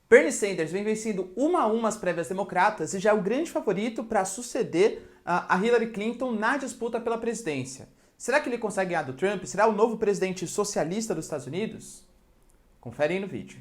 Bernie Sanders vem vencendo uma a uma as prévias democratas e já é o grande favorito para suceder a Hillary Clinton na disputa pela presidência. Será que ele consegue ganhar do Trump? Será o novo presidente socialista dos Estados Unidos? Confere aí no vídeo.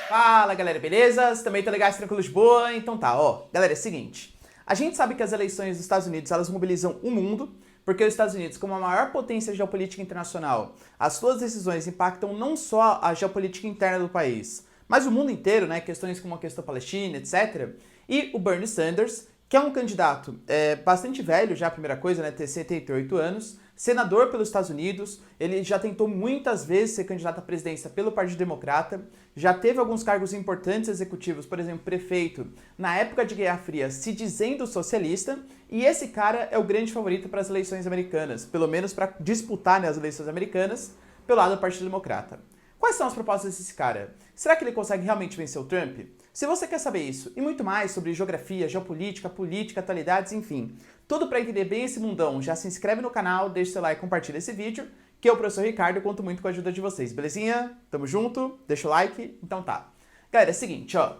Fala galera, beleza? Também estão legais, tranquilos, de boa? Então tá, ó. Galera, é o seguinte. A gente sabe que as eleições dos Estados Unidos, elas mobilizam o mundo, porque os Estados Unidos, como a maior potência geopolítica internacional, as suas decisões impactam não só a geopolítica interna do país, mas o mundo inteiro, né? Questões como a questão palestina, etc. E o Bernie Sanders, que é um candidato bastante velho, já a primeira coisa, né? Ter 78 anos, senador pelos Estados Unidos, ele já tentou muitas vezes ser candidato à presidência pelo Partido Democrata, já teve alguns cargos importantes executivos, por exemplo, prefeito, na época de Guerra Fria, se dizendo socialista, e esse cara é o grande favorito para as eleições americanas, pelo menos para disputar, né, as eleições americanas, pelo lado do Partido Democrata. Quais são as propostas desse cara? Será que ele consegue realmente vencer o Trump? Se você quer saber isso e muito mais sobre geografia, geopolítica, política, atualidades, enfim, tudo para entender bem esse mundão, já se inscreve no canal, deixa seu like e compartilha esse vídeo, que eu, professor Ricardo, conto muito com a ajuda de vocês, belezinha? Tamo junto, deixa o like, então tá. Galera, é o seguinte, ó,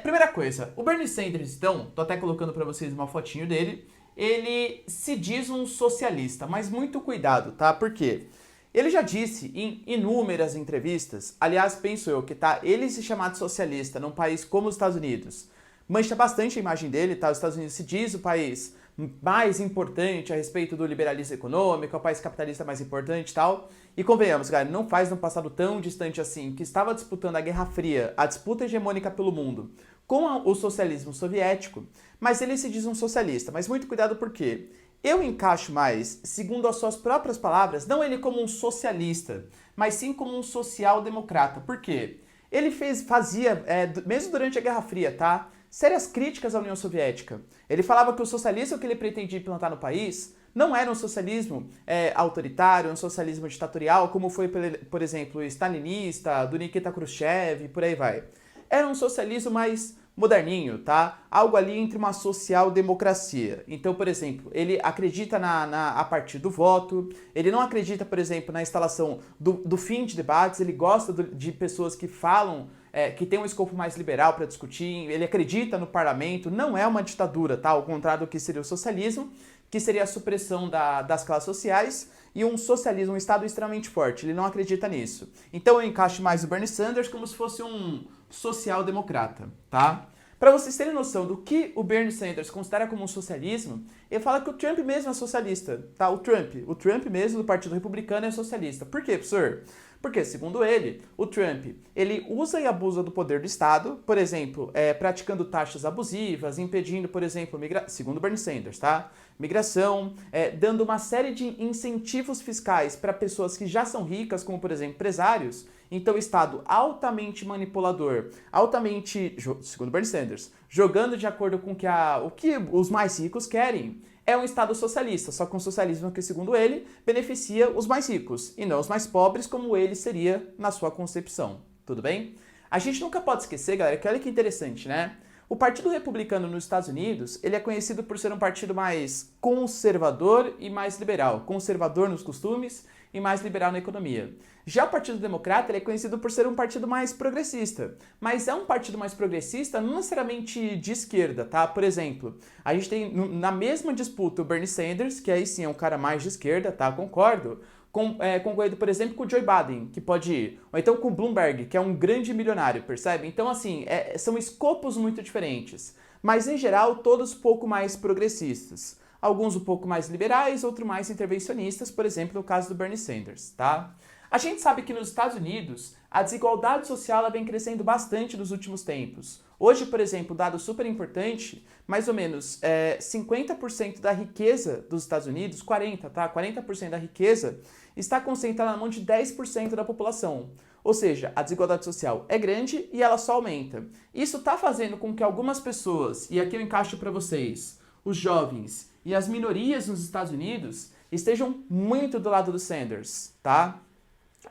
primeira coisa, o Bernie Sanders, então, tô até colocando para vocês uma fotinho dele, ele se diz um socialista, mas muito cuidado, tá? Por quê? Ele já disse em inúmeras entrevistas, aliás, penso eu que ele se chamar de socialista num país como os Estados Unidos, mancha bastante a imagem dele, tá? Os Estados Unidos se diz o país mais importante a respeito do liberalismo econômico, é o país capitalista mais importante e tal. E convenhamos, galera, não faz num passado tão distante assim, que estava disputando a Guerra Fria, a disputa hegemônica pelo mundo, com o socialismo soviético, mas ele se diz um socialista. Mas muito cuidado porque eu encaixo mais, segundo as suas próprias palavras, não ele como um socialista, mas sim como um social-democrata. Por quê? Ele fazia, mesmo durante a Guerra Fria, tá? Sérias críticas à União Soviética. Ele falava que o socialismo que ele pretendia implantar no país não era um socialismo autoritário, um socialismo ditatorial, como foi, por exemplo, o stalinista, do Nikita Khrushchev, por aí vai. Era um socialismo mais moderninho, tá? Algo ali entre uma social-democracia. Então, por exemplo, ele acredita a partir do voto, ele não acredita, por exemplo, na instalação do fim de debates, ele gosta de pessoas que falam, que tem um escopo mais liberal para discutir, ele acredita no parlamento, não é uma ditadura, tá? Ao contrário do que seria o socialismo, que seria a supressão das classes sociais, e um socialismo, um Estado extremamente forte, ele não acredita nisso. Então eu encaixo mais o Bernie Sanders como se fosse um social-democrata, tá? Para vocês terem noção do que o Bernie Sanders considera como um socialismo, ele fala que o Trump mesmo é socialista, tá? O Trump mesmo do Partido Republicano é socialista. Por quê, professor? Porque, segundo ele, o Trump, ele usa e abusa do poder do Estado, por exemplo, praticando taxas abusivas, impedindo, por exemplo, segundo Bernie Sanders, tá? Migração, dando uma série de incentivos fiscais para pessoas que já são ricas, como, por exemplo, empresários. Então, o Estado altamente manipulador, altamente, segundo Bernie Sanders, jogando de acordo com o que os mais ricos querem. É um Estado socialista, só que um socialismo que, segundo ele, beneficia os mais ricos e não os mais pobres, como ele seria na sua concepção. Tudo bem? A gente nunca pode esquecer, galera, que olha que interessante, né? O Partido Republicano nos Estados Unidos, ele é conhecido por ser um partido mais conservador e mais liberal. Conservador nos costumes e mais liberal na economia. Já o Partido Democrata, ele é conhecido por ser um partido mais progressista. Mas é um partido mais progressista não necessariamente de esquerda, tá? Por exemplo, a gente tem na mesma disputa o Bernie Sanders, que aí sim é um cara mais de esquerda, tá? Concordo. Concorrendo, por exemplo, com o Joe Biden, que pode ir, ou então com o Bloomberg, que é um grande milionário, percebe? Então, assim, são escopos muito diferentes, mas, em geral, todos um pouco mais progressistas. Alguns um pouco mais liberais, outros mais intervencionistas, por exemplo, no caso do Bernie Sanders, tá? A gente sabe que nos Estados Unidos, a desigualdade social ela vem crescendo bastante nos últimos tempos. Hoje, por exemplo, dado super importante, mais ou menos 50% da riqueza dos Estados Unidos, 40%, tá? 40% da riqueza está concentrada na mão de 10% da população. Ou seja, a desigualdade social é grande e ela só aumenta. Isso está fazendo com que algumas pessoas, e aqui eu encaixo para vocês, os jovens e as minorias nos Estados Unidos, estejam muito do lado do Sanders, tá?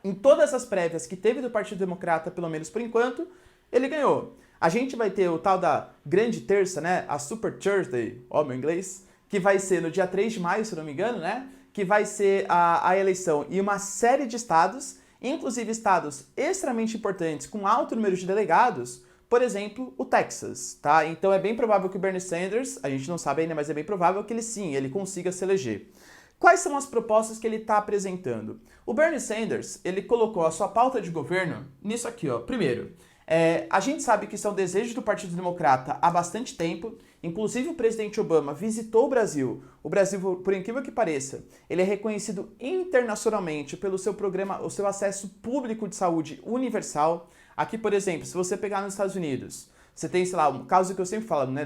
Em todas as prévias que teve do Partido Democrata, pelo menos por enquanto, ele ganhou. A gente vai ter o tal da Grande Terça, né? A Super Thursday, ó, meu inglês, que vai ser no dia 3 de maio, se não me engano, né? Que vai ser a eleição em uma série de estados, inclusive estados extremamente importantes, com alto número de delegados, por exemplo, o Texas, tá? Então é bem provável que o Bernie Sanders, a gente não sabe ainda, mas é bem provável que ele consiga se eleger. Quais são as propostas que ele está apresentando? O Bernie Sanders, ele colocou a sua pauta de governo nisso aqui, ó. Primeiro, a gente sabe que isso é um desejo do Partido Democrata há bastante tempo. Inclusive o presidente Obama visitou o Brasil. O Brasil, por incrível que pareça, ele é reconhecido internacionalmente pelo seu programa, o seu acesso público de saúde universal. Aqui, por exemplo, se você pegar nos Estados Unidos, você tem, sei lá, um caso que eu sempre falo, né,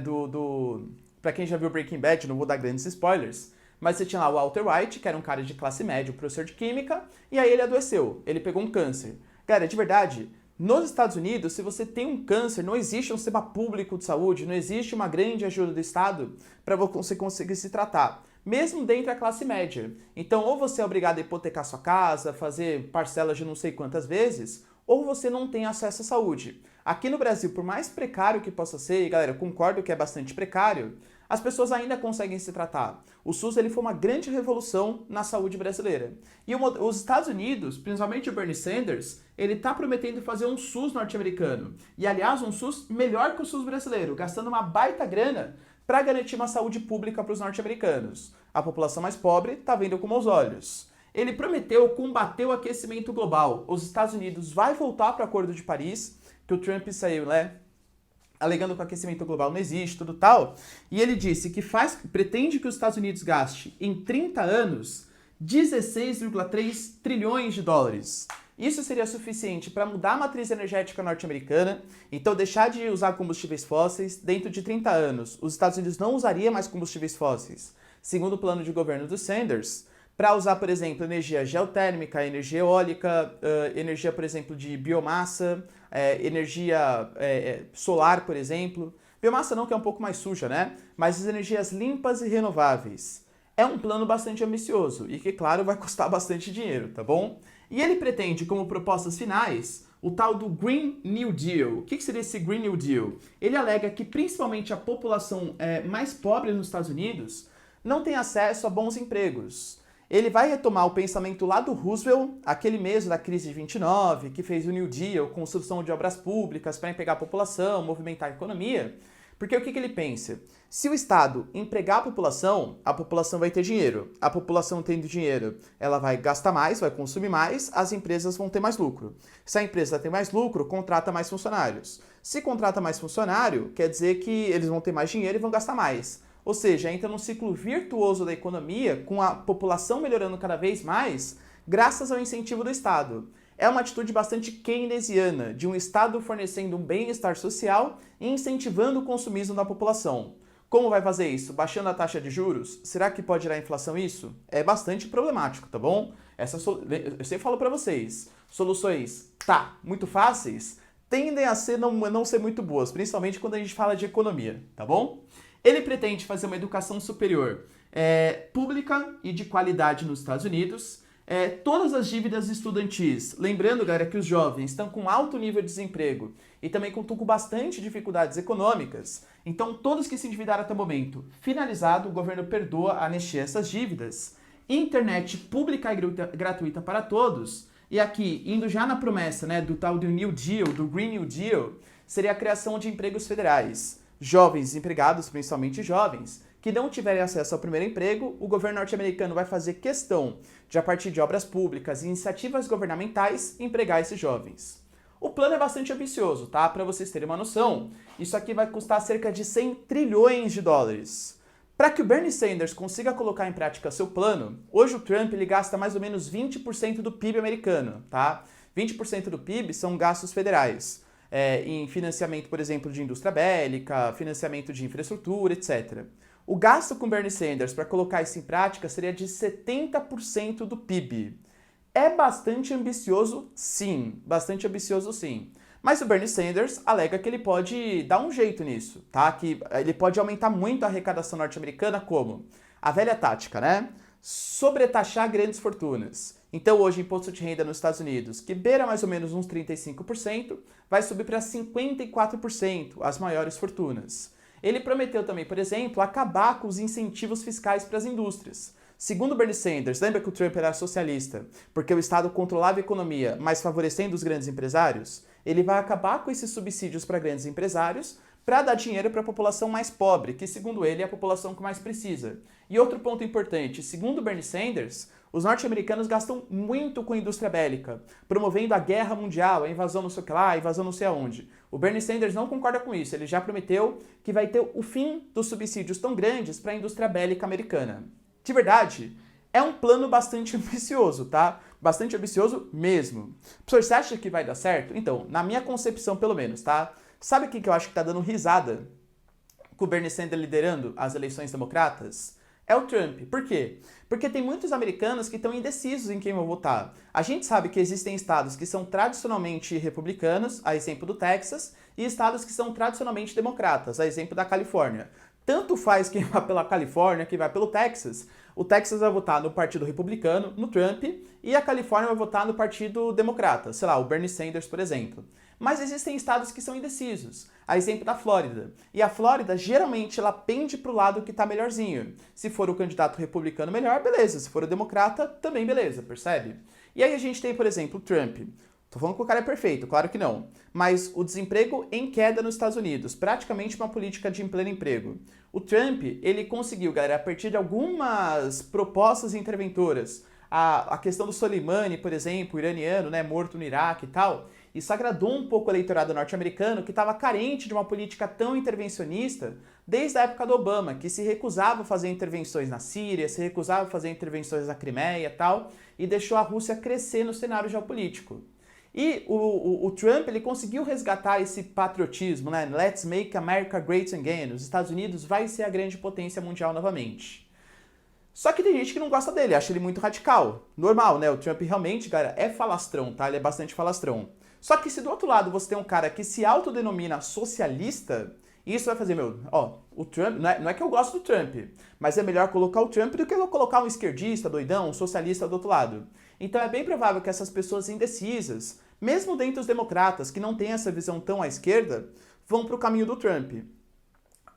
pra quem já viu Breaking Bad, não vou dar grandes spoilers, mas você tinha lá o Walter White, que era um cara de classe média, um professor de química, e aí ele adoeceu, ele pegou um câncer. Cara, de verdade, nos Estados Unidos, se você tem um câncer, não existe um sistema público de saúde, não existe uma grande ajuda do Estado para você conseguir se tratar, mesmo dentro da classe média. Então, ou você é obrigado a hipotecar sua casa, fazer parcelas de não sei quantas vezes, ou você não tem acesso à saúde. Aqui no Brasil, por mais precário que possa ser, e galera, eu concordo que é bastante precário, as pessoas ainda conseguem se tratar. O SUS ele foi uma grande revolução na saúde brasileira. E os Estados Unidos, principalmente o Bernie Sanders, ele está prometendo fazer um SUS norte-americano. E, aliás, um SUS melhor que o SUS brasileiro, gastando uma baita grana para garantir uma saúde pública para os norte-americanos. A população mais pobre está vendo com maus olhos. Ele prometeu combater o aquecimento global. Os Estados Unidos vai voltar para o Acordo de Paris, que o Trump saiu, né? Alegando que o aquecimento global não existe, tudo tal, e ele disse que pretende que os Estados Unidos gaste em 30 anos 16,3 trilhões de dólares. Isso seria suficiente para mudar a matriz energética norte-americana, então deixar de usar combustíveis fósseis. Dentro de 30 anos, os Estados Unidos não usaria mais combustíveis fósseis, segundo o plano de governo do Sanders, para usar, por exemplo, energia geotérmica, energia eólica, energia, por exemplo, de biomassa, energia solar, por exemplo. Biomassa não, que é um pouco mais suja, né? Mas as energias limpas e renováveis. É um plano bastante ambicioso e que, claro, vai custar bastante dinheiro, tá bom? E ele pretende, como propostas finais, o tal do Green New Deal. O que seria esse Green New Deal? Ele alega que, principalmente, a população mais pobre nos Estados Unidos não tem acesso a bons empregos. Ele vai retomar o pensamento lá do Roosevelt, aquele mesmo da crise de 29, que fez o New Deal, construção de obras públicas para empregar a população, movimentar a economia. Porque o que ele pensa? Se o Estado empregar a população vai ter dinheiro. A população tendo dinheiro, ela vai gastar mais, vai consumir mais, as empresas vão ter mais lucro. Se a empresa tem mais lucro, contrata mais funcionários. Se contrata mais funcionário, quer dizer que eles vão ter mais dinheiro e vão gastar mais. Ou seja, entra num ciclo virtuoso da economia, com a população melhorando cada vez mais, graças ao incentivo do Estado. É uma atitude bastante keynesiana, de um Estado fornecendo um bem-estar social e incentivando o consumismo da população. Como vai fazer isso? Baixando a taxa de juros? Será que pode gerar a inflação isso? É bastante problemático, tá bom? Eu sempre falo pra vocês, soluções, muito fáceis, tendem a não ser muito boas, principalmente quando a gente fala de economia, tá bom? Ele pretende fazer uma educação superior pública e de qualidade nos Estados Unidos, todas as dívidas estudantis. Lembrando, galera, que os jovens estão com alto nível de desemprego e também estão com bastante dificuldades econômicas. Então, todos que se endividaram até o momento, finalizado, o governo perdoa a anistia essas dívidas. Internet pública e gratuita para todos. E aqui, indo já na promessa, né, do tal do New Deal, do Green New Deal, seria a criação de empregos federais. Jovens empregados, principalmente jovens, que não tiverem acesso ao primeiro emprego, o governo norte-americano vai fazer questão de, a partir de obras públicas e iniciativas governamentais, empregar esses jovens. O plano é bastante ambicioso, tá? Para vocês terem uma noção, isso aqui vai custar cerca de 100 trilhões de dólares. Para que o Bernie Sanders consiga colocar em prática seu plano, hoje o Trump ele gasta mais ou menos 20% do PIB americano, tá? 20% do PIB são gastos federais. Em financiamento, por exemplo, de indústria bélica, financiamento de infraestrutura, etc. O gasto com Bernie Sanders para colocar isso em prática seria de 70% do PIB. É bastante ambicioso, sim. Bastante ambicioso, sim. Mas o Bernie Sanders alega que ele pode dar um jeito nisso, tá? Que ele pode aumentar muito a arrecadação norte-americana, como? A velha tática, né? Sobretaxar grandes fortunas. Então hoje o imposto de renda nos Estados Unidos, que beira mais ou menos uns 35%, vai subir para 54%, as maiores fortunas. Ele prometeu também, por exemplo, acabar com os incentivos fiscais para as indústrias. Segundo Bernie Sanders, lembra que o Trump era socialista porque o Estado controlava a economia, mas favorecendo os grandes empresários? Ele vai acabar com esses subsídios para grandes empresários para dar dinheiro para a população mais pobre, que segundo ele é a população que mais precisa. E outro ponto importante, segundo Bernie Sanders, os norte-americanos gastam muito com a indústria bélica, promovendo a guerra mundial, a invasão não sei o que lá, a invasão não sei aonde. O Bernie Sanders não concorda com isso, ele já prometeu que vai ter o fim dos subsídios tão grandes para a indústria bélica americana. De verdade, é um plano bastante ambicioso, tá? Bastante ambicioso mesmo. Professor, você acha que vai dar certo? Então, na minha concepção pelo menos, tá? Sabe quem que eu acho que tá dando risada com o Bernie Sanders liderando as eleições democratas? É o Trump. Por quê? Porque tem muitos americanos que estão indecisos em quem vão votar. A gente sabe que existem estados que são tradicionalmente republicanos, a exemplo do Texas, e estados que são tradicionalmente democratas, a exemplo da Califórnia. Tanto faz quem vai pela Califórnia, quem vai pelo Texas. O Texas vai votar no Partido Republicano, no Trump, e a Califórnia vai votar no Partido Democrata, sei lá, o Bernie Sanders, por exemplo. Mas existem estados que são indecisos, a exemplo da Flórida. E a Flórida, geralmente, ela pende para o lado que está melhorzinho. Se for o candidato republicano, melhor, beleza. Se for o democrata, também beleza, percebe? E aí a gente tem, por exemplo, o Trump. Tô falando que o cara é perfeito, claro que não. Mas o desemprego em queda nos Estados Unidos, praticamente uma política de pleno emprego. O Trump, ele conseguiu, galera, a partir de algumas propostas interventoras, a questão do Soleimani, por exemplo, iraniano, né, morto no Iraque e tal, isso agradou um pouco o eleitorado norte-americano que estava carente de uma política tão intervencionista desde a época do Obama, que se recusava a fazer intervenções na Síria, se recusava a fazer intervenções na Crimeia e tal, e deixou a Rússia crescer no cenário geopolítico. E o Trump, ele conseguiu resgatar esse patriotismo, né? Let's make America great again. Os Estados Unidos vai ser a grande potência mundial novamente. Só que tem gente que não gosta dele, acha ele muito radical. Normal, né? O Trump realmente, cara, é falastrão, tá? Ele é bastante falastrão. Só que se do outro lado você tem um cara que se autodenomina socialista, isso vai fazer, o Trump, não é que eu gosto do Trump, mas é melhor colocar o Trump do que eu colocar um esquerdista, doidão, um socialista do outro lado. Então é bem provável que essas pessoas indecisas, mesmo dentre os democratas que não têm essa visão tão à esquerda, vão para o caminho do Trump.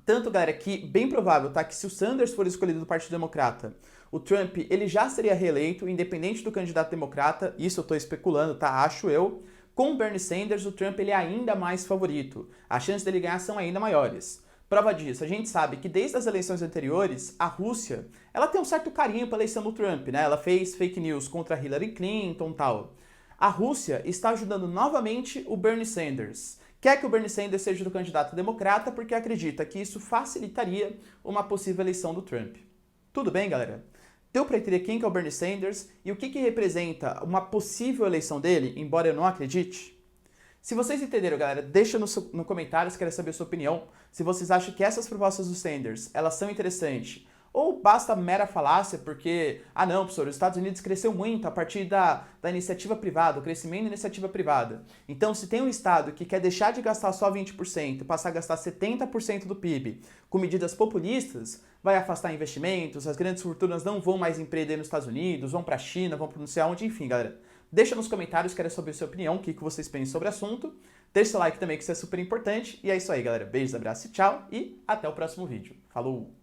Tanto, galera, que bem provável, tá, que se o Sanders for escolhido do Partido Democrata, o Trump, ele já seria reeleito, independente do candidato democrata, isso eu tô especulando, tá, acho eu. Com o Bernie Sanders, o Trump ele é ainda mais favorito. As chances dele ganhar são ainda maiores. Prova disso, a gente sabe que desde as eleições anteriores, a Rússia, ela tem um certo carinho pela eleição do Trump, né? Ela fez fake news contra Hillary Clinton e tal. A Rússia está ajudando novamente o Bernie Sanders. Quer que o Bernie Sanders seja o candidato democrata porque acredita que isso facilitaria uma possível eleição do Trump. Tudo bem, galera? Deu para entender quem que é o Bernie Sanders e o que representa uma possível eleição dele, embora eu não acredite? Se vocês entenderam, galera, deixa no comentário se querem saber a sua opinião. Se vocês acham que essas propostas do Sanders, elas são interessantes, ou basta mera falácia porque, não, professor, os Estados Unidos cresceu muito a partir da iniciativa privada, o crescimento da iniciativa privada. Então, se tem um Estado que quer deixar de gastar só 20%, passar a gastar 70% do PIB com medidas populistas, vai afastar investimentos, as grandes fortunas não vão mais empreender nos Estados Unidos, vão para a China, vão para não sei aonde, enfim, galera. Deixa nos comentários, quero saber a sua opinião, o que vocês pensam sobre o assunto. Deixa o like também, que isso é super importante. E é isso aí, galera. Beijos, abraços e tchau. E até o próximo vídeo. Falou!